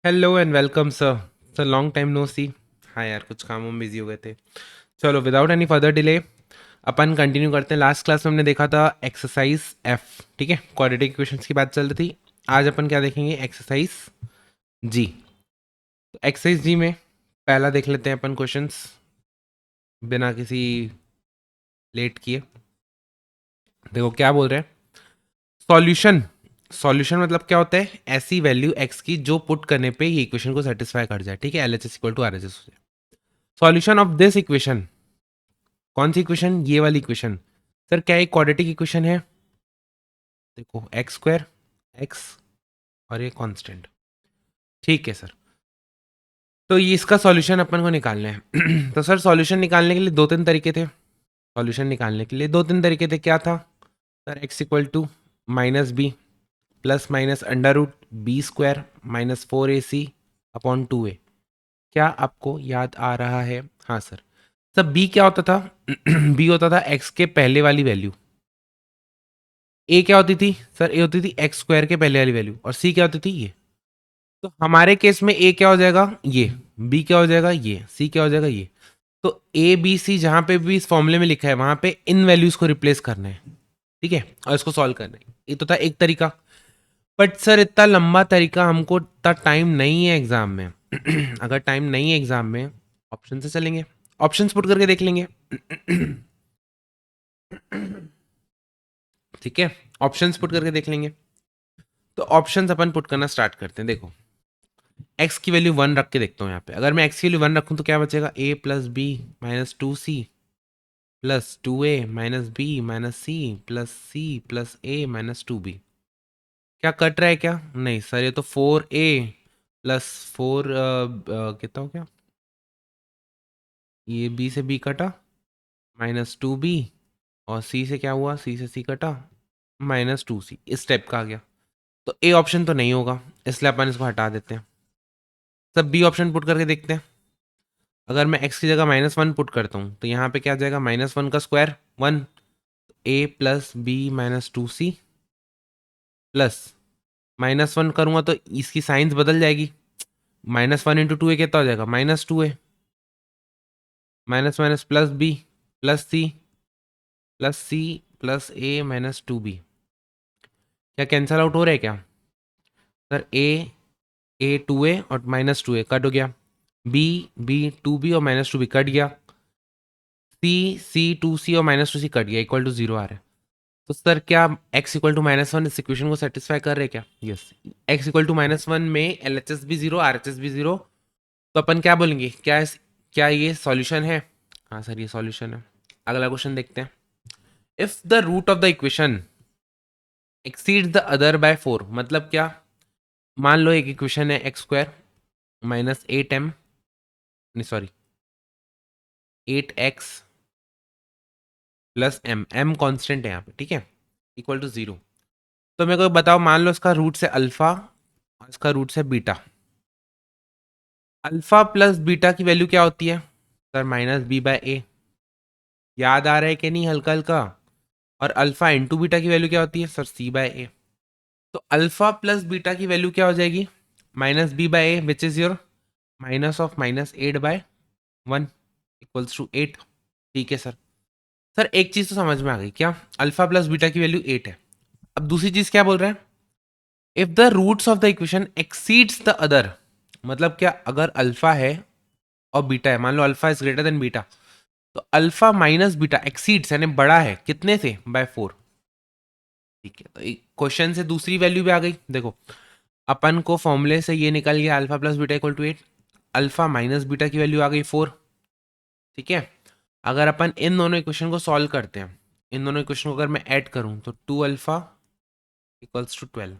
Hello and welcome sir. Sir long time no see. हाँ यार, कुछ कामों में बिजी हो गए थे। चलो विदाउट एनी फर्दर डिले अपन कंटिन्यू करते हैं। लास्ट क्लास में हमने देखा था एक्सरसाइज एफ, ठीक है, क्वाड्रेटिक इक्वेशंस की बात चल रही थी। आज अपन क्या देखेंगे? एक्सरसाइज जी। तो एक्सरसाइज जी में पहला देख लेते हैं अपन क्वेश्चंस बिना किसी लेट किए। देखो क्या बोल रहे हैं। सॉल्यूशन। सॉल्यूशन मतलब क्या होता है? ऐसी वैल्यू एक्स की जो पुट करने पे ये इक्वेशन को सेटिस्फाई कर जाए, ठीक है, L H S equal to R H S हो जाए। सॉल्यूशन ऑफ दिस इक्वेशन, कौन सी इक्वेशन? ये वाली इक्वेशन। सर क्या एक क्वाड्रेटिक इक्वेशन है? देखो एक्स स्क्वायर, एक्स और ये कांस्टेंट, ठीक है सर। तो ये इसका सॉल्यूशन अपन को निकालना है। तो सर सॉल्यूशन निकालने के लिए दो तीन तरीके थे। सॉल्यूशन निकालने के लिए दो तीन तरीके थे। क्या था sir? X equal to minus b plus minus under root b square minus 4ac upon 2a। क्या आपको याद आ रहा है? हाँ सर। सब बी क्या होता था? बी होता था एक्स के पहले वाली वैल्यू। ए क्या होती थी सर? ए होती थी एक्स स्क्वायर के पहले वाली वैल्यू। और सी क्या होती थी? ये। तो हमारे केस में ए क्या हो जाएगा? ये। बी क्या हो जाएगा? ये। सी क्या हो जाएगा? ये। तो ए बी सी जहां पे भी इस फॉर्मूले में लिखा है वहां पे इन वैल्यूज को रिप्लेस करना है, ठीक है, और इसको सॉल्व करना है। ये तो था एक तरीका। बट सर इतना लंबा तरीका हमको इतना टाइम नहीं है एग्जाम में। अगर टाइम नहीं है एग्जाम में, ऑप्शन से चलेंगे, ऑप्शंस पुट करके देख लेंगे। ठीक है, ऑप्शंस पुट करके देख लेंगे। तो ऑप्शंस अपन पुट करना स्टार्ट करते हैं। देखो एक्स की वैल्यू वन रख के देखता हूँ यहाँ पे। अगर मैं एक्स की वैल्यू वन रखूँ तो क्या बचेगा? A plus B minus 2c plus 2a minus B minus C plus A minus 2b। क्या कट रहा है क्या? नहीं सर, ये तो 4a प्लस 4 कितना हो गया? ये बी से बी कटा, माइनस 2b, और सी से क्या हुआ? सी से सी कटा, माइनस 2c। इस टाइप का आ गया। तो ए ऑप्शन तो नहीं होगा, इसलिए अपन इसको हटा देते हैं। सब बी ऑप्शन पुट करके देखते हैं। अगर मैं x की जगह -1 पुट करता हूँ तो यहाँ पे क्या आ जाएगा? -1 का square 1, a plus B minus 2c plus -1 करूँगा तो इसकी साइंस बदल जाएगी। -1 इंटू 2a कितना हो जाएगा? -2a minus minus plus B plus C plus A minus 2b। क्या कैंसल आउट हो रहा है क्या सर? ए 2a और -2a कट हो गया, बी 2b और -2b कट गया, सी 2c और -2c कट गया, इक्वल टू 0 आ रहा है। तो सर क्या x इक्वल टू -1 इस इक्वेशन को सेटिस्फाई कर रहे हैं क्या? यस। x इक्वल टू -1 में एल एच एस भी जीरो, आर एच एस भी जीरो। तो अपन क्या बोलेंगे? क्या ये सॉल्यूशन है? हाँ सर ये सॉल्यूशन है। अगला क्वेश्चन देखते हैं। If the root of the equation exceed the other by 4, मतलब क्या? मान लो एक इक्वेशन है एक्स स्क्वायर माइनस 8m, नहीं sorry 8x plus M constant है यहाँ पे, ठीक है, इक्वल टू 0। तो मेरे को बताओ, मान लो इसका रूट से अल्फा और इसका रूट से बीटा। अल्फा प्लस बीटा की वैल्यू क्या होती है सर? -b/a। याद आ रहा है कि नहीं? हल्का हल्का। और अल्फा इंटू बीटा की वैल्यू क्या होती है सर? c/a। तो अल्फा प्लस बीटा की वैल्यू क्या हो जाएगी? -b/a which is your -8/1 equals to 8। ठीक है सर। सर एक चीज तो समझ में आ गई क्या? अल्फा प्लस बीटा की वैल्यू 8 है। अब दूसरी चीज क्या बोल रहे हैं? If the roots of the equation exceeds the other, मतलब क्या? अगर अल्फा है और बीटा है, मान लो alpha is greater than beta, तो अल्फा माइनस बीटा एक्सीड्स यानी बड़ा है कितने से? बाय 4। ठीक है, तो एक क्वेश्चन से दूसरी वैल्यू भी आ गई। देखो अपन को फॉर्मूले से ये निकल गया alpha plus beta equal to 8। Alpha minus beta की वैल्यू आ गई 4। ठीक है, अगर अपन इन दोनों इक्वेशन को सॉल्व करते हैं, इन दोनों इक्वेशन को अगर मैं ऐड करूं तो 2 अल्फा इक्वल्स टू 12।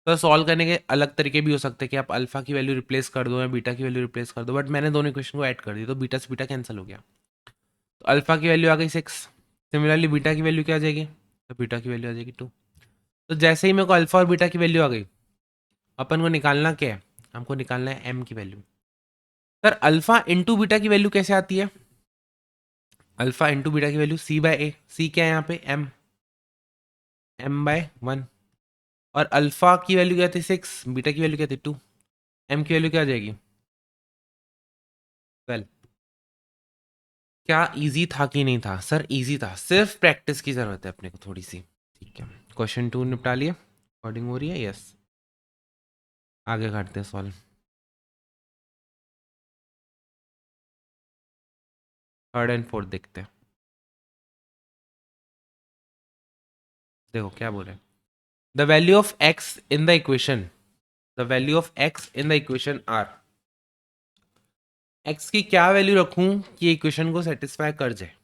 तो सॉल्व करने के अलग तरीके भी हो सकते हैं कि आप अल्फा की वैल्यू रिप्लेस कर दो या बीटा की वैल्यू रिप्लेस कर दो, बट मैंने दोनों इक्वेशन को ऐड कर दी तो बीटा से बीटा कैंसिल हो गया। तो अल्फा की वैल्यू आ गई 6। सिमिलरली बीटा की वैल्यू क्या आ जाएगी? तो बीटा की वैल्यू आ जाएगी 2। तो जैसे ही मेरे को अल्फा और बीटा की वैल्यू आ गई, अपन को निकालना क्या है? हमको निकालना है एम की value. Sir alpha into beta की वैल्यू कैसे आती है? अल्फा इंटू बीटा की वैल्यू c/a। सी क्या है यहाँ पे? m/1। और अल्फा की वैल्यू क्या थी? 6, बीटा की वैल्यू क्या थी? 2। एम की वैल्यू क्या आ जाएगी 12। क्या इजी था कि नहीं था सर? इजी था, सिर्फ प्रैक्टिस की जरूरत है अपने को थोड़ी सी। ठीक है, क्वेश्चन 2 निपटा लिए, कोडिंग हो रही है, यस। आगे करते हैं सॉल्व। थर्ड एंड फोर्थ देखते हैं। देखो क्या बोले, the value of x in the equation, the value of x in the equation are. एक्स की क्या वैल्यू रखूं कि इक्वेशन को सेटिस्फाई कर जाए?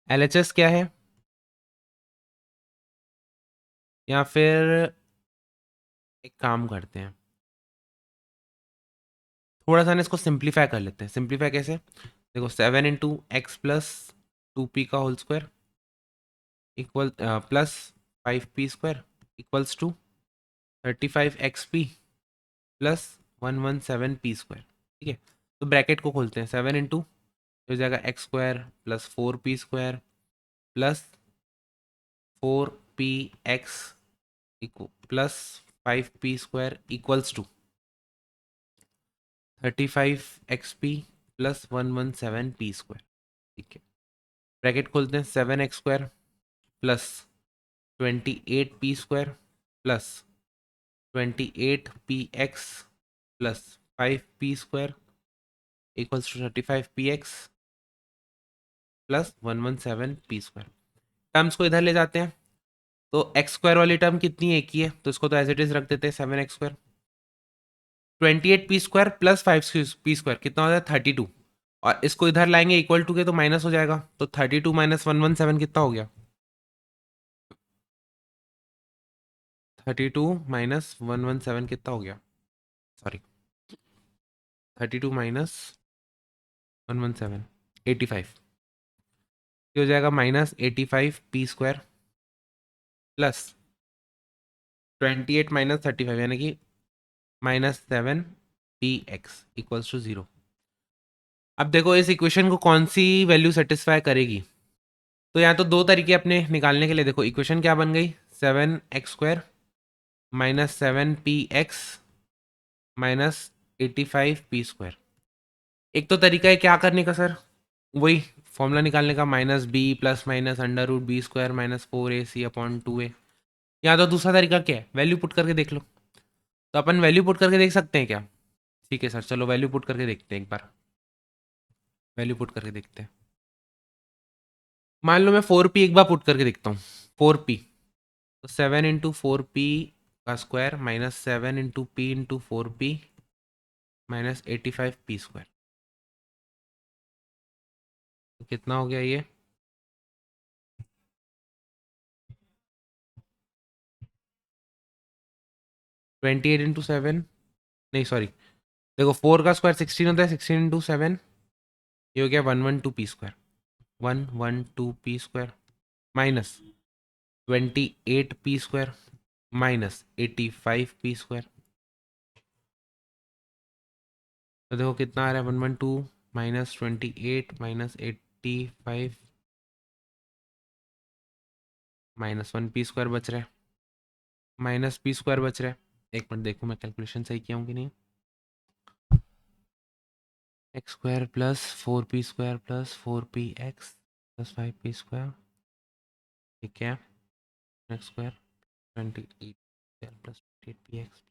एलएचएस क्या है, या फिर एक काम करते हैं, थोड़ा सा ना इसको सिंप्लीफाई कर लेते हैं। सिंप्लीफाई कैसे? देखो 7 × x + 2p का whole square equal plus 5p² equals to 35xp plus 117p²। ठीक है, तो ब्रैकेट को खोलते हैं, 7 हो जाएगा x² plus 4p² plus 4px plus 5p² equals to 35xp plus 117p²। ठीक है, ब्रैकेट खोलते हैं, 7x² plus 28p² plus 28px plus 5p² equals to 35px plus 117p²। Terms को इधर ले जाते हैं, तो x² वाली टर्म कितनी है, एक ही है, तो इसको तो एज इट इज रख देते हैं 7x²। 28p² प्लस 5p² कितना हो जाए 32, और इसको इधर लाएंगे इक्वल टू के तो माइनस हो जाएगा, तो 32 माइनस 117 कितना हो गया, 32 माइनस 117 कितना हो गया, सॉरी 32 माइनस 117 85, ये हो जाएगा माइनस 85p² प्लस 28 माइनस 35 यानी कि -7px इक्वल्स टू 0। अब देखो इस इक्वेशन को कौन सी वैल्यू सेटिस्फाई करेगी, तो यहाँ तो दो तरीके अपने निकालने के लिए। देखो इक्वेशन क्या बन गई, 7x² minus 7px minus 85p²। एक तो तरीका है क्या करने का सर, वही फॉर्मूला निकालने का, -b plus minus √b² minus 4ac/2a। या तो दूसरा तरीका क्या है, वैल्यू पुट करके देख लो। तो अपन वैल्यू पुट करके देख सकते हैं क्या? ठीक है सर, चलो वैल्यू पुट करके देखते हैं एक बार, वैल्यू पुट करके देखते हैं। मान लो मैं 4p एक बार पुट करके देखता हूँ, 4p, तो 7 × 4p का square minus 7 × p × 4p minus 85p²। तो कितना हो गया ये, 28 × 7, नहीं सॉरी, देखो 4 का स्क्वायर 16 होता है, 16 × 7 ये हो गया 112p², 112p² minus 28p² minus 85p²। तो देखो कितना आ रहा है, 112 माइनस 28 माइनस 85 माइनस 1p² बच रहा है, -p² बच रहा है। एक मिनट देखो मैं कैलकुलेशन सही किया हूँ कि नहीं। x² plus 4p² plus 4px plus 5p², ठीक है, x² 28 प्लस 28px।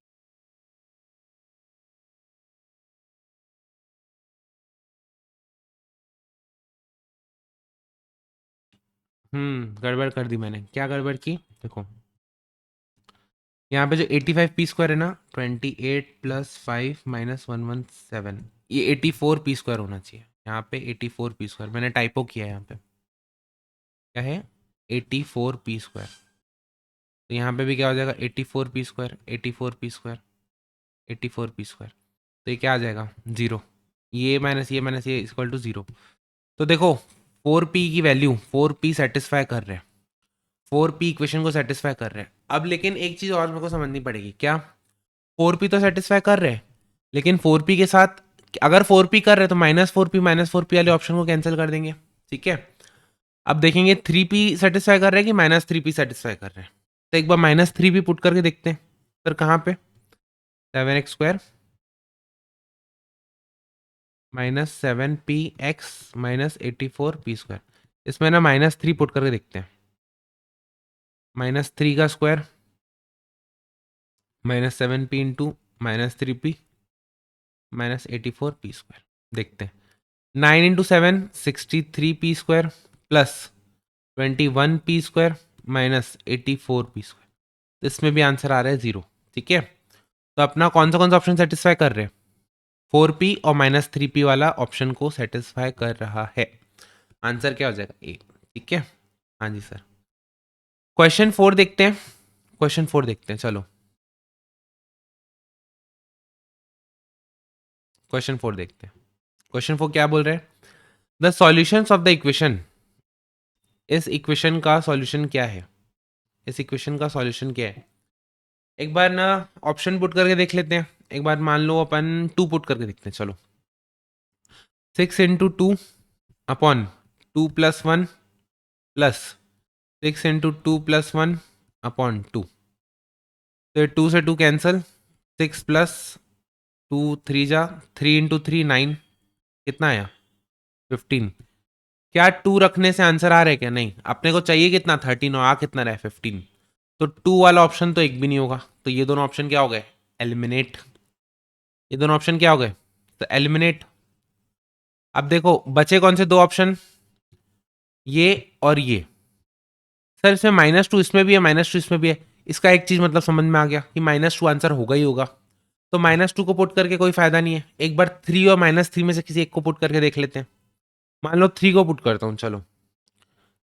गड़बड़ कर दी मैंने, क्या गड़बड़ की देखो, यहाँ पे जो 85p² है ना, 28 प्लस 5 माइनस 117, ये 84p² होना चाहिए। यहाँ पे 84p², मैंने टाइपो किया है यहाँ पे, क्या है 84p²। तो यहाँ पे भी क्या हो जाएगा 84p², 84p², 84p²। तो ये क्या आ जाएगा 0, ये माइनस ये इक्वल टू 0। तो देखो 4p की वैल्यू, 4p सेटिस्फाई कर रहे हैं, 4p इक्वेशन को सेटिस्फाई कर रहे हैं। अब लेकिन एक चीज़ और मेरे को समझनी पड़ेगी, क्या 4p तो सेटिस्फाई कर रहे हैं, लेकिन 4p के साथ अगर 4p कर रहे हैं तो -4p वाले ऑप्शन को कैंसिल कर देंगे। ठीक है, अब देखेंगे 3p सेटिस्फाई कर रहे हैं कि -3p सेटिस्फाई कर रहे हैं। तो एक बार -3p पुट करके देखते हैं सर, कहाँ पे 7x² minus 7px minus 84p²। इसमें ना -3 पुट करके देखते हैं। -3 का square -7p into -3p -84p²। देखते हैं। 9 into 7 63p² plus 21p² minus 84p²। इसमें भी आंसर आ रहा है 0। ठीक है, तो अपना कौन सा ऑप्शन सेटिस्फाई कर रहे हैं? 4p और -3p वाला ऑप्शन को सेटिस्फाई कर रहा है। आंसर क्या हो जाएगा? ए। ठीक है, हाँ जी सर। क्वेश्चन 4 देखते हैं। क्वेश्चन 4 देखते हैं, चलो क्वेश्चन 4 देखते हैं। क्वेश्चन 4 क्या बोल रहे हैं? The solutions of the equation. इस इक्वेशन का सॉल्यूशन क्या है? इस इक्वेशन का सॉल्यूशन क्या है? एक बार ना ऑप्शन पुट करके देख लेते हैं। एक बार मान लो अपन 2 पुट करके देखते हैं। चलो 6 into 2 upon 2 plus 1 plus 6 into 2 plus 1 upon 2। तो 2 से 2 कैंसिल, 6 प्लस 2 3 जा 3 इंटू 3 9। कितना आया? 15। क्या 2 रखने से आंसर आ रहा है क्या? नहीं, अपने को चाहिए कितना? 13 और आ कितना रहा है? 15। तो 2 वाला ऑप्शन तो एक भी नहीं होगा। तो ये दोनों ऑप्शन क्या हो गए? एलिमिनेट। ये दोनों ऑप्शन क्या हो गए? तो एलिमिनेट। अब देखो बचे कौन से दो ऑप्शन? ये और ये। सर इसमें -2 इसमें भी है, -2 इसमें भी है। इसका एक चीज मतलब समझ में आ गया कि -2 आंसर होगा ही होगा। तो -2 को पुट करके कोई फायदा नहीं है। एक बार 3 और -3 में से किसी एक को पुट करके देख लेते हैं। मान लो 3 को पुट करता हूँ। चलो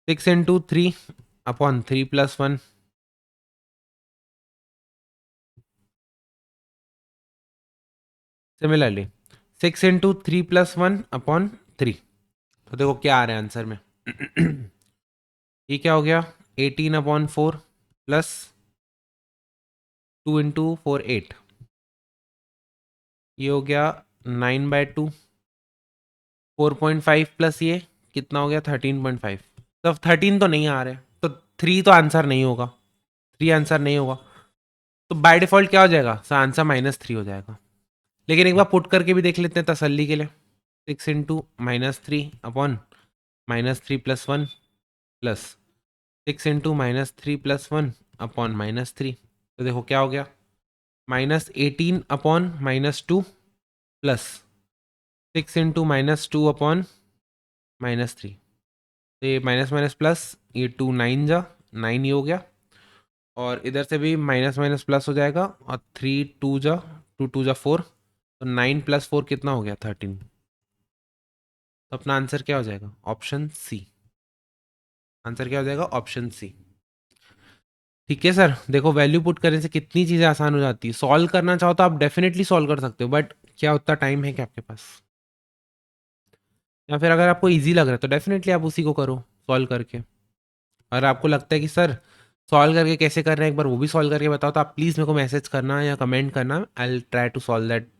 6 into 3 upon 3 plus 1। Similarly 6 into 3 plus 1 upon 3। तो देखो क्या आ रहा है आंसर में। ये क्या हो गया? 18/4 प्लस 2 इंटू 4 8। ये हो गया 9/2। 4.5 प्लस ये कितना हो गया? 13.5। तो 13 तो नहीं आ रहे, तो 3 तो आंसर नहीं होगा। 3 आंसर नहीं होगा, तो बाय डिफॉल्ट क्या हो जाएगा? सर आंसर -3 हो जाएगा। लेकिन एक बार पुट करके भी देख लेते हैं तसल्ली के लिए। 6 into -3 upon -3 plus 1 plus 6 into -3 plus 1 upon -3। तो देखो क्या हो गया? -18 अपॉन -2 प्लस 6 इंटू -2 अपॉन -3। तो ये माइनस माइनस प्लस, ये 2 9 जा 9 ही हो गया। और इधर से भी माइनस माइनस प्लस हो जाएगा। और 3 2 जा 2 2 जा 4। तो 9 प्लस 4 कितना हो गया? 13। तो अपना आंसर क्या हो जाएगा? ऑप्शन सी। आंसर क्या हो जाएगा? Option C. ठीक है सर, देखो वैल्यू पुट करने से कितनी चीज़ें आसान हो जाती है। सॉल्व करना चाहो तो आप डेफिनेटली सॉल्व कर सकते हो, बट क्या उतना टाइम है क्या आपके पास? या फिर अगर आपको इजी लग रहा है तो डेफिनेटली आप उसी को करो सॉल्व करके। अगर आपको लगता है कि सर सॉल्व करके कैसे कर रहे हैं, एक बार वो भी सॉल्व करके बताओ, तो आप प्लीज़ मेरे को मैसेज करना या कमेंट करना। I will try to solve that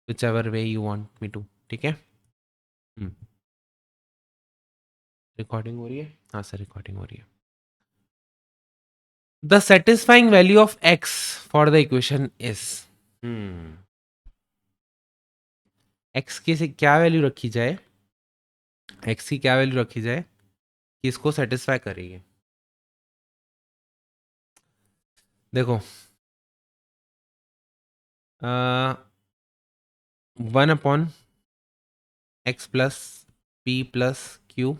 whichever way you want me to. ठीक है। रिकॉर्डिंग हो रही है? हाँ सर रिकॉर्डिंग हो रही है। The satisfying value of x for the equation is. X की से क्या वैल्यू रखी जाए? एक्स की क्या वैल्यू रखी जाए कि इसको सेटिस्फाई करेगी? देखो 1/x plus p plus q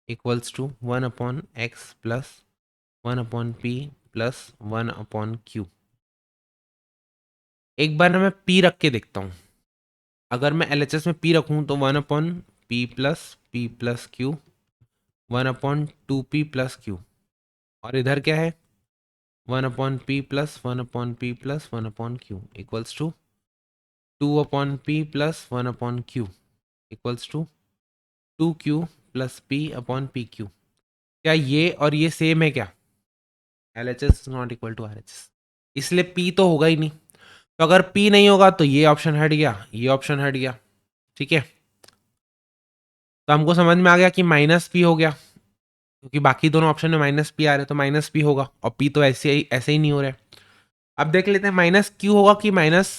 equals to 1/x plus 1/p plus 1/q। एक बार ना मैं p रख के देखता हूँ। अगर मैं LHS में p रखूँ तो 1/p plus q 1/2p plus q। और इधर क्या है? 1/p plus 1/p plus 1/q equals to 2/p plus 1/q equals to 2q plus p/pq। क्या ये और ये सेम है क्या? LHS is not equal to RHS, इसलिए p तो होगा ही नहीं। तो अगर p नहीं होगा तो ये ऑप्शन हट गया, ये ऑप्शन हट गया। ठीक है, तो हमको समझ में आ गया कि -p हो गया, क्योंकि बाकी दोनों ऑप्शन में -p आ रहे, तो -p होगा। और p तो ऐसे ही नहीं हो रहा है। अब देख लेते हैं माइनस क्यू होगा कि माइनस,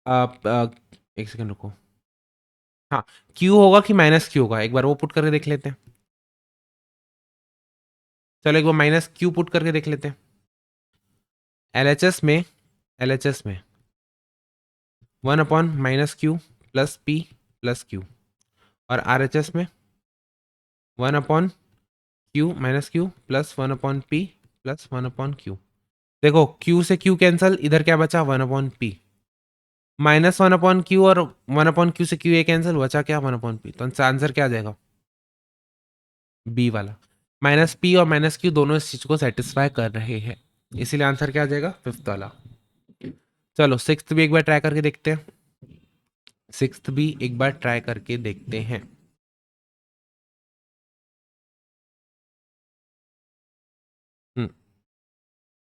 एक सेकंड रुको, हाँ क्यू होगा कि माइनस क्यू होगा, एक बार वो पुट करके देख लेते हैं। चलो एक बार माइनस क्यू पुट करके देख लेते हैं। एल एच एस में 1/-क्यू प्लस पी प्लस क्यू, और आर एच एस में 1/क्यू-क्यू प्लस 1/पी प्लस 1/क्यू। देखो क्यू से क्यू कैंसल, इधर क्या बचा 1/पी, माइनस 1/क्यू और 1/क्यू से क्यू ए कैंसिल, बचा क्या 1/पी, तो आंसर क्या आ जाएगा बी वाला। माइनस पी और माइनस क्यू दोनों इस चीज को सेटिस्फाई कर रहे हैं, इसीलिए आंसर क्या आ जाएगा फिफ्थ वाला। चलो सिक्स्थ भी एक बार ट्राई करके देखते हैं, सिक्स्थ भी एक बार ट्राई करके देखते हैं। हम्म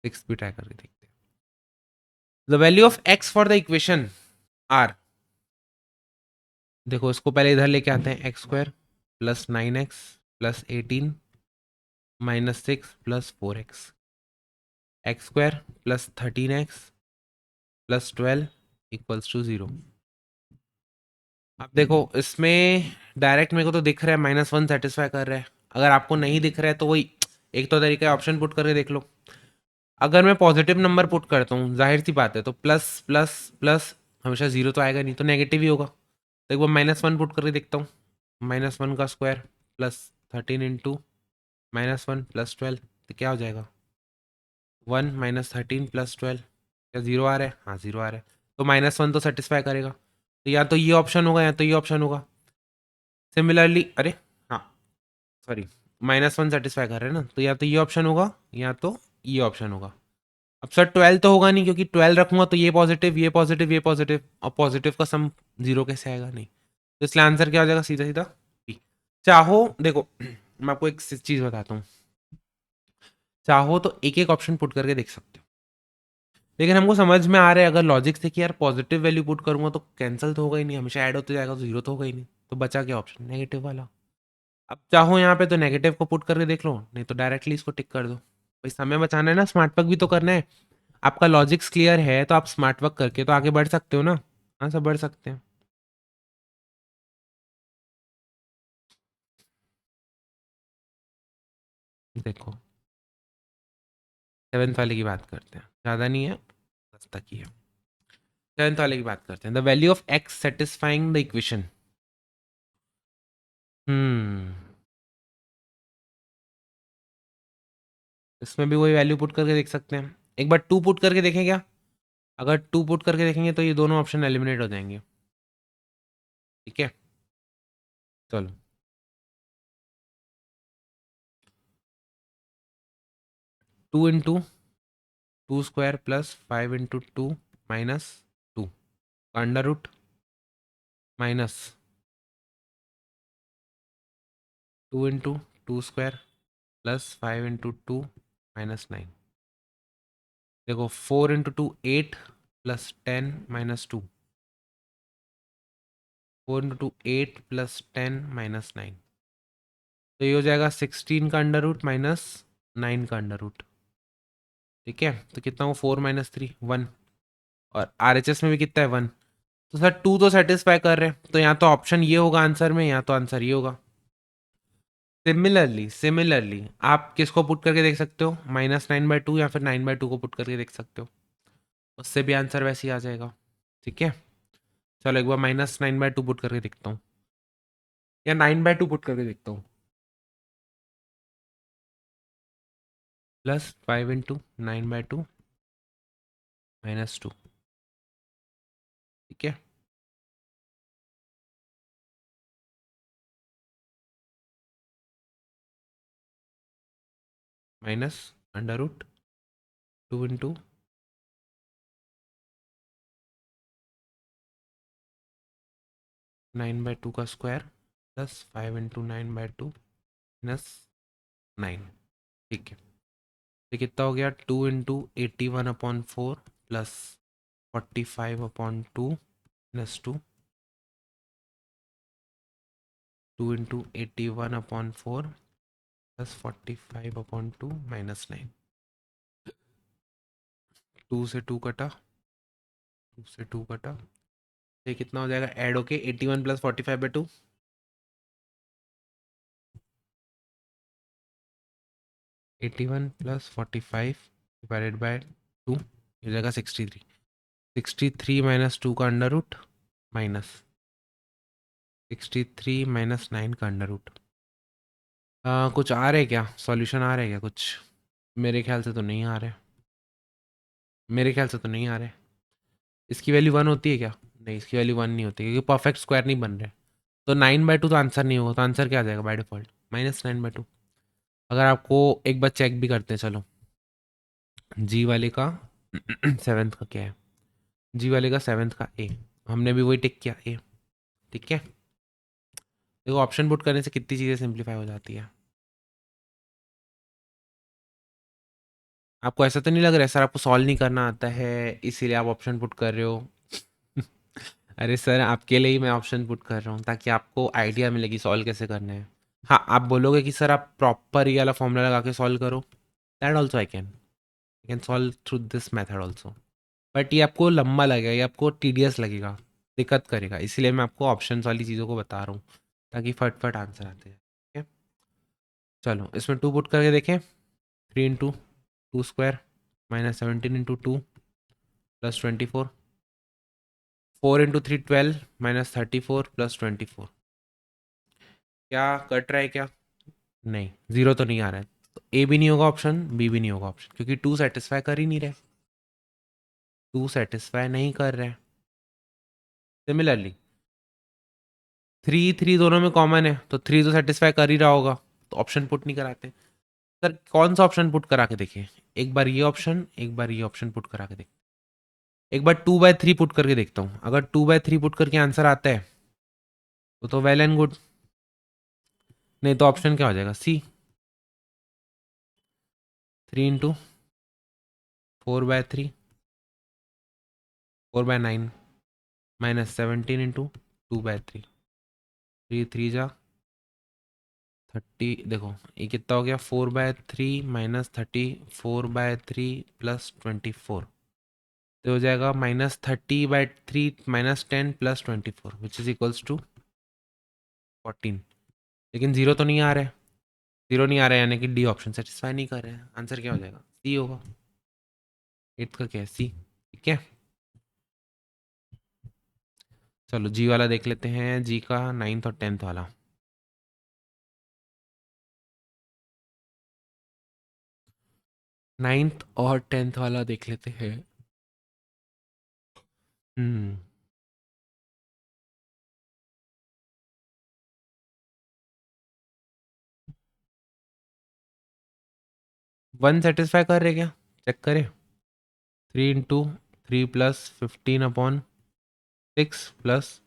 सिक्स्थ भी ट्राई करके देखते हैं। The value of x for the equation are, देखो इसको पहले इधर लेके आते हैं, x² plus 9x plus 18 minus 6 plus 4x, x² plus 13x plus 12 equals to 0। अब देखो इसमें डायरेक्ट मेरे को तो दिख रहा है -1 सेटिस्फाई कर रहा है, अगर आपको नहीं दिख रहा है तो वही एक तो तरीका है, ऑप्शन पुट करके देख लो। अगर मैं पॉजिटिव नंबर पुट करता हूँ, जाहिर सी बात है, तो प्लस प्लस प्लस हमेशा जीरो तो आएगा नहीं, तो नेगेटिव ही होगा। तो एक बार -1 पुट करके देखता हूँ, -1 का स्क्वायर प्लस 13 इंटू -1 प्लस 12, तो क्या हो जाएगा 1 -13 प्लस 12, क्या जीरो आ रहा है, हाँ जीरो आ रहा है, तो -1 तो सेटिस्फाई करेगा, तो या तो ये ऑप्शन होगा या तो ये ऑप्शन होगा। सिमिलरली, अरे हाँ सॉरी, -1 सेटिस्फाई कर रहे हैं ना, तो या तो ये ऑप्शन होगा या तो ये ऑप्शन होगा। अब सर 12 तो होगा नहीं, क्योंकि 12 रखूंगा तो ये पॉजिटिव ये पॉजिटिव ये पॉजिटिव, और पॉजिटिव का सम जीरो कैसे आएगा, नहीं, तो इसलिए आंसर क्या हो जाएगा सीधा सीधा बी। चाहो देखो मैं आपको एक चीज बताता हूँ, चाहो तो एक एक ऑप्शन पुट करके देख सकते हो, लेकिन हमको समझ में आ रहा है अगर लॉजिक से कि यार पॉजिटिव वैल्यू पुट करूंगा तो कैंसिल तो होगा ही नहीं, हमेशा ऐड होते जाएगा, तो जीरो तो होगा ही नहीं, तो बचा क्या ऑप्शन नेगेटिव वाला। अब चाहो यहाँ पे तो नेगेटिव को पुट करके देख लो, नहीं तो डायरेक्टली इसको टिक कर दो, भाई समय बचाना है ना, स्मार्ट वर्क भी तो करना है। आपका लॉजिक्स क्लियर है तो आप स्मार्ट वर्क करके तो आगे बढ़ सकते हो ना, हाँ सब बढ़ सकते हैं। देखो सेवेंथ वाले की बात करते हैं, ज़्यादा नहीं है, 10 तक ही है। सेवेंथ वाले की बात करते हैं, the value of X satisfying the equation. Hmm इसमें भी वही वैल्यू पुट करके देख सकते हैं, एक बार टू पुट करके देखें क्या, अगर टू पुट करके देखेंगे तो ये दोनों ऑप्शन एलिमिनेट हो जाएंगे, ठीक है। चलो 2 × 2 स्क्वायर प्लस 5 × 2 -2 का under root minus 2 × 2 square plus 5 × 2 -9। देखो 4 × 2 8 प्लस 10 -2, 4 × 2 8 प्लस 10 -9, तो ये हो जाएगा 16 का अंडर रूट माइनस 9 का अंडर रूट, ठीक है। तो कितना हो 4 - 3 1, और आर एच एस में भी कितना है 1, तो सर टू तो सेटिस्फाई कर रहे हैं, तो यहाँ तो ऑप्शन ये होगा आंसर में, यहाँ तो आंसर ये होगा। सिमिलरली आप किसको पुट करके देख सकते हो, -9/2 या फिर 9/2 को पुट करके देख सकते हो, उससे भी आंसर वैसे ही आ जाएगा, ठीक है। चलो एक बार -9/2 पुट करके देखता हूँ, या 9/2 पुट करके देखता हूँ, +5 × 9/2 -2, ठीक है। माइनस अंडर रूट 2 × 9/2 का स्क्वायर प्लस 5 × 9/2 -9, ठीक है। तो कितना हो गया 2 × 81/4 प्लस 45/2 -2, 2 × 81/4 प्लस 45/2 -9, 2 से 2 कटा, 2 से 2 कटा, ये कितना हो जाएगा ऐड होके 81 प्लस 45/2, 81 प्लस 45 डिवाइडेड बाय 2 हो जाएगा 63, 63 माइनस 2 का अंडर रूट माइनस 63 माइनस 9 का अंडर रूट। कुछ आ रहे क्या, सॉल्यूशन आ रहे क्या कुछ? मेरे ख्याल से तो नहीं आ रहे, मेरे ख्याल से तो नहीं आ रहे। इसकी वैल्यू 1 होती है क्या? नहीं, इसकी वैल्यू 1 नहीं होती क्योंकि परफेक्ट स्क्वायर नहीं बन रहे। तो 9/2 तो आंसर नहीं होगा, तो आंसर क्या आ जाएगा बाय डिफॉल्ट? -9/2। अगर आपको एक बार चेक भी करते हैं, चलो जी वाले का सेवेंथ का क्या है, जी वाले का सेवेंथ का ए, हमने भी वही टिक किया ए, ठीक है। देखो ऑप्शन पुट करने से कितनी चीज़ें सिंप्लीफाई हो जाती है। आपको ऐसा तो नहीं लग रहा है सर आपको सॉल्व नहीं करना आता है इसीलिए आप ऑप्शन पुट कर रहे हो? अरे सर आपके लिए ही मैं ऑप्शन पुट कर रहा हूँ ताकि आपको आइडिया मिलेगी सॉल्व कैसे करना है। हाँ, आप बोलोगे कि सर आप प्रॉपर ये वाला फॉर्मूला लगा के सॉल्व करो, that also I can solve through this method also, but ये आपको लंबा लगेगा, ये आपको टीडियस लगेगा, दिक्कत करेगा, इसीलिए मैं आपको ऑप्शंस वाली चीज़ों को बता रहा हूँ ताकि फटफट आंसर आते हैं, ठीक है। चलो इसमें 2 पुट करके देखें, 3 × 2² -17 × 2 +24, 4 × 3 12 -34 +24। क्या कट रहा है क्या? नहीं, जीरो तो नहीं आ रहा है, तो ए भी नहीं होगा ऑप्शन, बी भी नहीं होगा ऑप्शन, क्योंकि 2 सेटिस्फाई कर ही नहीं रहे, 2 सेटिस्फाई नहीं कर रहे। सिमिलरली 3 दोनों में कॉमन है, तो 3 तो सेटिस्फाई कर ही रहा होगा, तो ऑप्शन पुट नहीं कराते। सर कौन सा ऑप्शन पुट करा के देखिए, एक बार ये ऑप्शन, एक बार ये ऑप्शन पुट करा के देख, एक बार 2/3 पुट करके देखता हूँ, अगर 2/3 पुट करके आंसर आता है तो वेल एंड गुड, नहीं तो ऑप्शन क्या हो जाएगा, सी, 3 × 4/3 4/9 -17 × 2/3, 3 3 जा 30, देखो ये कितना हो गया, 4/3 -34/3 +24, तो हो जाएगा -30/3 -10 +24 विच इज इक्वल्स टू 14। लेकिन जीरो तो नहीं आ रहा है, जीरो नहीं आ रहा है यानी कि डी ऑप्शन सेटिस्फाई नहीं कर रहे हैं, आंसर क्या हो जाएगा, सी होगा, एट्थ का क्या है, सी, ठीक है। चलो जी वाला देख लेते हैं, जी का 9th और 10th वाला। नाइन्थ और 10th वाला देख लेते हैं। हम्म 1 सेटिस्फाई कर रहे क्या, चेक करें, 3 × 3 +15/6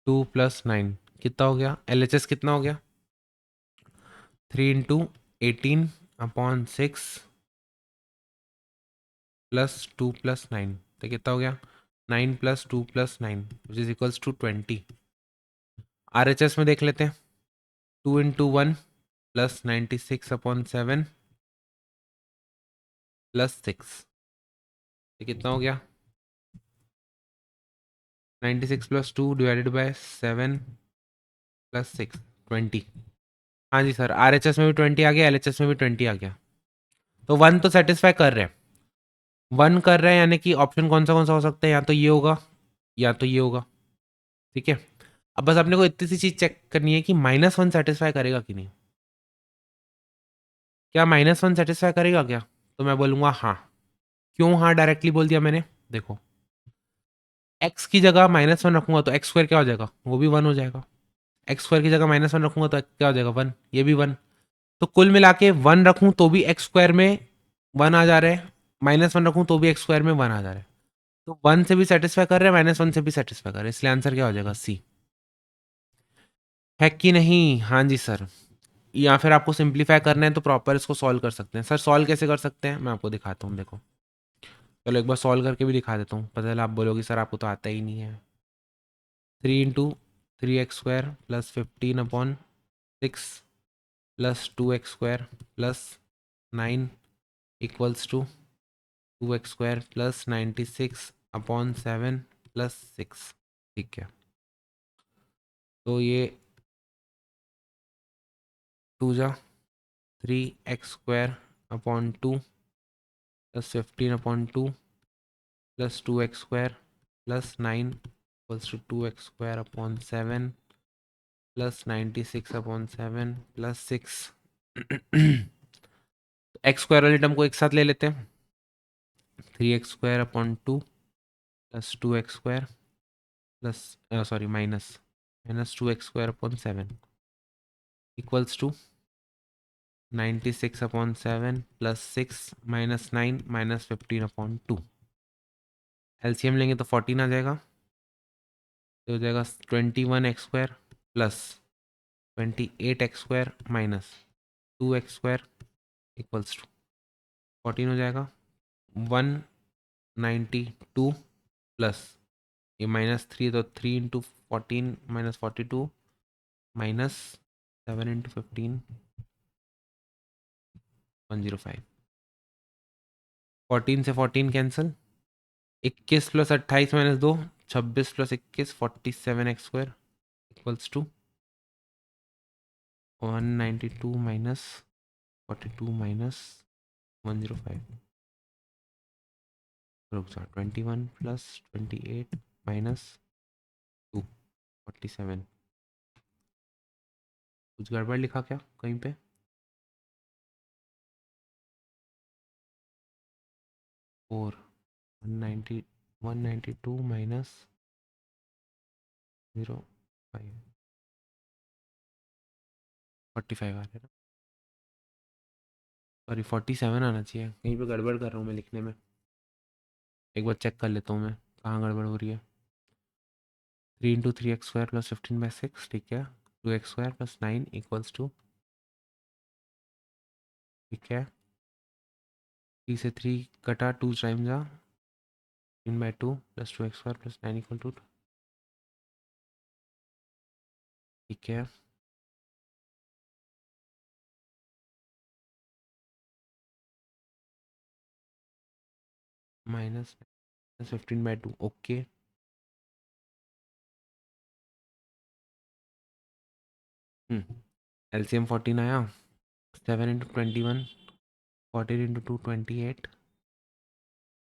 +2 + 9 कितना हो गया, LHS कितना हो गया, 3 × 18/6 +2 + 9, तो कितना हो गया, 9 + 2 + 9 which is equals to 20। RHS में देख लेते हैं, 2 × 1 +96/7 +6, ये कितना हो गया, 96 + 2 / 7 + 6 20। हाँ जी सर, RHS में भी 20 आ गया, LHS में भी 20 आ गया, तो 1 तो सेटिस्फाई कर रहे हैं, 1 कर रहे हैं यानी कि ऑप्शन कौन सा हो सकता है, या तो ये होगा या तो ये होगा, ठीक है। अब बस अपने को इतनी सी चीज़ चेक करनी है कि -1 सेटिस्फाई करेगा कि नहीं, क्या -1 सेटिस्फाई करेगा क्या, तो मैं बोलूँगा हाँ। क्यों हाँ डायरेक्टली बोल दिया मैंने, देखो x की जगह -1 रखूंगा तो x² क्या हो जाएगा, वो भी 1 हो जाएगा, x² की जगह -1 रखूंगा तो क्या हो जाएगा, 1, ये भी 1, तो कुल मिला के 1 रखूं तो भी x² में 1 आ जा रहा है, -1 रखूं तो भी x² में 1 आ जा रहा है, तो 1 से भी सेटिस्फाई कर रहे हैं, -1 से भी सेटिस्फाई कर रहे हैं, इसलिए आंसर क्या हो जाएगा, सी, है कि नहीं? हाँ जी सर, या फिर आपको सिंप्लीफाई करना है तो प्रॉपर इसको सॉल्व कर सकते हैं। सर सॉल्व कैसे कर सकते हैं, मैं आपको दिखाता हूँ, देखो चलो एक बार सॉल्व करके भी दिखा देता हूँ, पता चला आप बोलोगे सर आपको तो आता ही नहीं है। 3 × 3x² +15/6 +2x² +9 = 2x² plus 96/7 plus 6। ठीक है, तो ये 2 जा 3x² upon 2 plus 15/2 plus 2x² plus 9 equals to 2x² upon 7 plus 96/7 plus 6। x² वाले टर्म को एक साथ ले लेते हैं। 3x² upon 2 plus 2x² plus sorry minus 2x² upon 7 equals to 96/7 plus 6 minus 9 minus 15/2। LCM लेंगे तो 14 आ जाएगा, तो हो जाएगा 21x² plus 28x² minus 2x² equals to 14 हो जाएगा। 192 प्लस ये -3, तो 3 × 14 -42 माइनस 7 × 15 105। 14 से 14 cancel, 21 plus 28 minus 2 26 plus 21 47x² equals to 192 minus 42 minus 105। रुक जाओ, 21 प्लस 28 माइनस 2 47। कुछ गड़बड़ लिखा क्या कहीं पे? 4 192 माइनस 0.5 45 आ रहा है ना, सॉरी 47 आना चाहिए, कहीं पे गड़बड़ कर रहा हूँ मैं लिखने में। एक बार चेक कर लेता हूँ मैं कहाँ गड़बड़ हो रही है। 3 × 3x² प्लस 15/6, ठीक है। 2x² प्लस 9 इक्वल्स टू, ठीक है, 3 से 3 कटा, 2 टाइम्स जा 3/2 plus 2x² plus 9 equal to, ठीक है। Minus 15/2, okay. एलसीएम 14 आया, 7 × 21 14 × 2 28।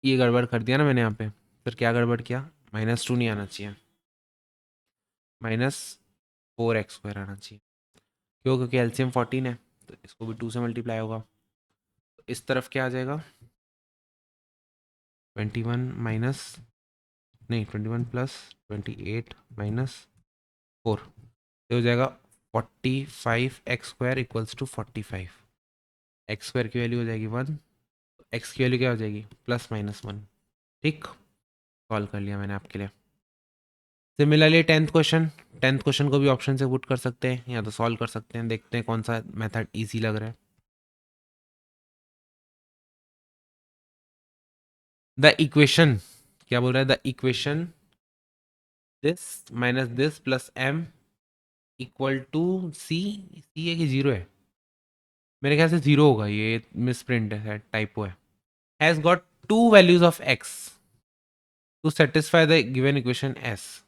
ये गड़बड़ कर दिया ना मैंने यहाँ पे, फिर क्या गड़बड़ किया, -2 नहीं आना चाहिए, -4x² आना चाहिए। क्यों? क्योंकि एलसीएम 14 है, तो इसको भी 2 से मल्टीप्लाई होगा, तो इस तरफ क्या आ जाएगा, 21 माइनस नहीं 21 प्लस 28 माइनस 4, तो हो जाएगा 45x² इक्वल्स टू 45। x² की वैल्यू हो जाएगी 1, x की वैल्यू क्या हो जाएगी, +-1। ठीक, सॉल्व कर लिया मैंने आपके लिए। सिमिलरली 10th क्वेश्चन को भी ऑप्शन से पुट कर सकते हैं या तो सॉल्व कर सकते हैं, देखते हैं कौन सा मेथड इजी लग रहा है। द इक्वेशन, क्या बोल रहा है, the equation this minus this plus m equal to C है कि 0 है? मेरे ख्याल से 0 होगा, ये मिस प्रिंट है, टाइपो है। Has got 2 values of x to satisfy the given equation s।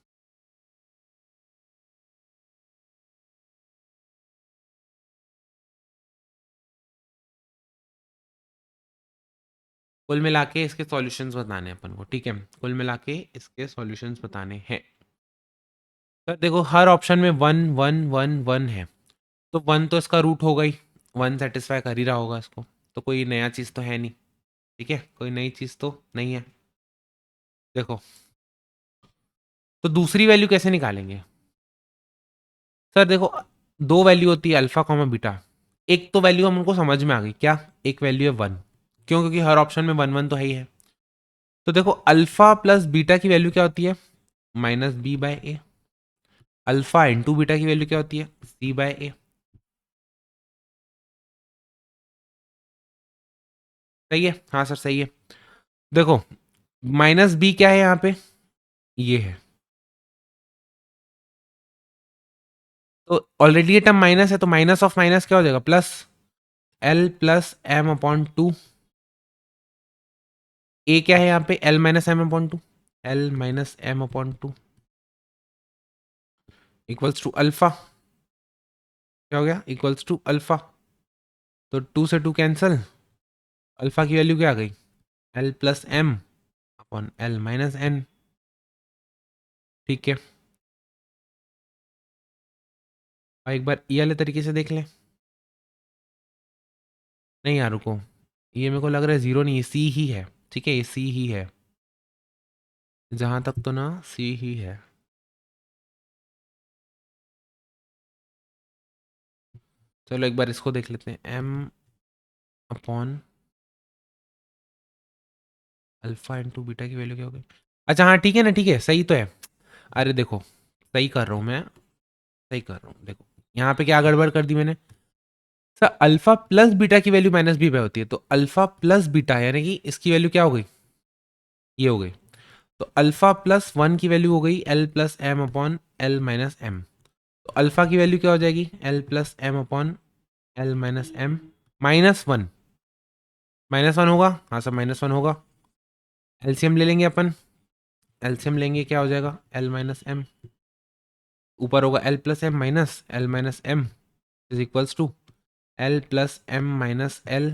कुल मिला के इसके सॉल्यूशंस बताने हैं अपन को, ठीक है, कुल मिला के इसके सॉल्यूशंस बताने हैं। सर देखो, हर ऑप्शन में 1 1 1 1 है, तो 1 तो इसका रूट होगा ही, 1 सेटिस्फाई कर ही रहा होगा इसको, तो कोई नया चीज़ तो है नहीं, ठीक है, कोई नई चीज़ तो नहीं है। देखो, तो दूसरी वैल्यू कैसे निकालेंगे? सर देखो, 2 वैल्यू होती है अल्फा कॉमा बीटा, एक तो वैल्यू हमको समझ में आ गई क्या, एक वैल्यू है 1, क्यों? क्योंकि हर ऑप्शन में 1 1 तो है ही है। तो देखो, अल्फा प्लस बीटा की वैल्यू क्या होती है, -b/a। अल्फा इंटू बीटा की वैल्यू क्या होती है, c/a। सही है, हाँ सर सही है। देखो, -b क्या है यहाँ पे, ये है, तो ऑलरेडी ये टर्म माइनस है, तो माइनस ऑफ माइनस क्या हो जाएगा, प्लस l प्लस m/2। ए क्या है यहाँ पे, L minus M upon two, L minus M upon two equals to alpha, क्या हो गया, इक्वल्स टू अल्फा। तो टू से टू कैंसल, अल्फा की वैल्यू क्या आ गई, L plus M upon L minus N. ठीक है, और एक बार ये वाले तरीके से देख लें। नहीं यार रुको, ये मेरे को लग रहा है जीरो नहीं है, सी ही है। ठीक है, ये सी ही है, जहाँ तक तो ना सी ही है। चलो एक बार इसको देख लेते हैं, M upon alpha into beta की वैल्यू क्या होगी। अच्छा हाँ ठीक है ना, ठीक है, सही तो है। अरे देखो, सही कर रहा हूँ मैं, सही कर रहा हूँ। देखो यहाँ पे क्या गड़बड़ कर दी मैंने, सर अल्फा प्लस बीटा की वैल्यू माइनस बी पे होती है, तो अल्फा प्लस बीटा यानी कि इसकी वैल्यू क्या हो गई, ये हो गई। तो अल्फा प्लस वन की वैल्यू हो गई L plus M upon L minus M. तो अल्फा की वैल्यू क्या हो जाएगी, L plus M upon L minus M, minus one, minus one होगा, हाँ सब माइनस वन होगा। एलसीएम ले लेंगे अपन, एलसीएम लेंगे क्या हो जाएगा, एल माइनस एम, ऊपर होगा L plus M minus L minus M is equals to L plus M minus L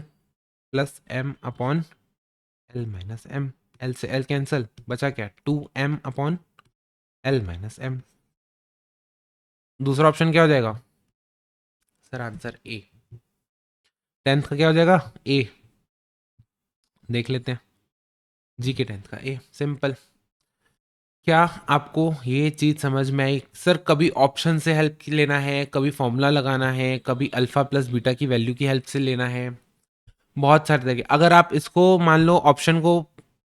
plus M upon L minus M. L से एल कैंसल, बचा क्या, two M upon L minus M. दूसरा option क्या हो जाएगा, sir answer A, tenth का क्या हो जाएगा, ए। देख लेते हैं, जी के टेंथ का ए, सिंपल। क्या आपको ये चीज़ समझ में आई, सर कभी ऑप्शन से हेल्प लेना है, कभी फॉर्मूला लगाना है, कभी अल्फा प्लस बीटा की वैल्यू की हेल्प से लेना है, बहुत सारे तरीके। अगर आप इसको मान लो ऑप्शन को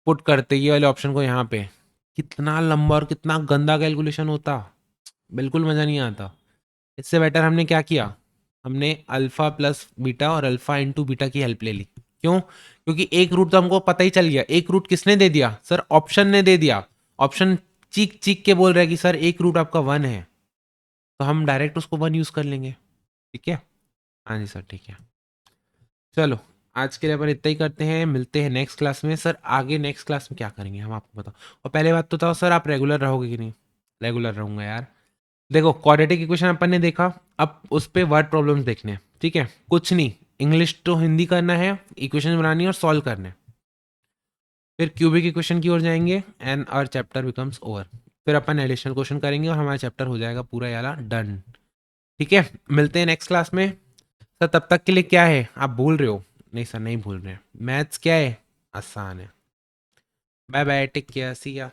पुट करते, ये वाले ऑप्शन को यहाँ पे, कितना लंबा और कितना गंदा कैलकुलेशन होता, बिल्कुल मज़ा नहीं आता। इससे बेटर हमने क्या किया, हमने अल्फा प्लस बीटा और अल्फा इंटू बीटा की हेल्प ले ली। क्यों, क्योंकि एक रूट तो हमको पता ही चल गया। एक रूट किसने दे दिया, सर ऑप्शन ने दे दिया। ऑप्शन चीख चीख के बोल रहा है कि सर एक रूट आपका वन है, तो हम डायरेक्ट उसको वन यूज कर लेंगे। ठीक है, हाँ जी सर ठीक है। चलो आज के लिए अपन इतना ही करते हैं, मिलते हैं नेक्स्ट क्लास में। सर आगे नेक्स्ट क्लास में क्या करेंगे हम आपको बताओ, और पहले बात तो बताओ सर आप रेगुलर रहोगे कि नहीं। रेगुलर रहूंगा यार। देखो क्वाड्रेटिक इक्वेशन अपन ने देखा, अब उस पे वर्ड प्रॉब्लम्स देखने हैं। ठीक है, कुछ नहीं, इंग्लिश तो हिंदी करना है, इक्वेशन बनानी है और सॉल्व करने हैं। फिर क्यूबिक इक्वेशन की ओर जाएंगे and our chapter becomes over. फिर अपन एडिशनल क्वेश्चन करेंगे और हमारा चैप्टर हो जाएगा पूरा याला डन। ठीक है, मिलते हैं नेक्स्ट क्लास में। सर तब तक के लिए क्या है, आप भूल रहे हो, नहीं सर नहीं भूल रहे, मैथ्स क्या है, आसान है। बाय बाय, टेक केयर, सी या।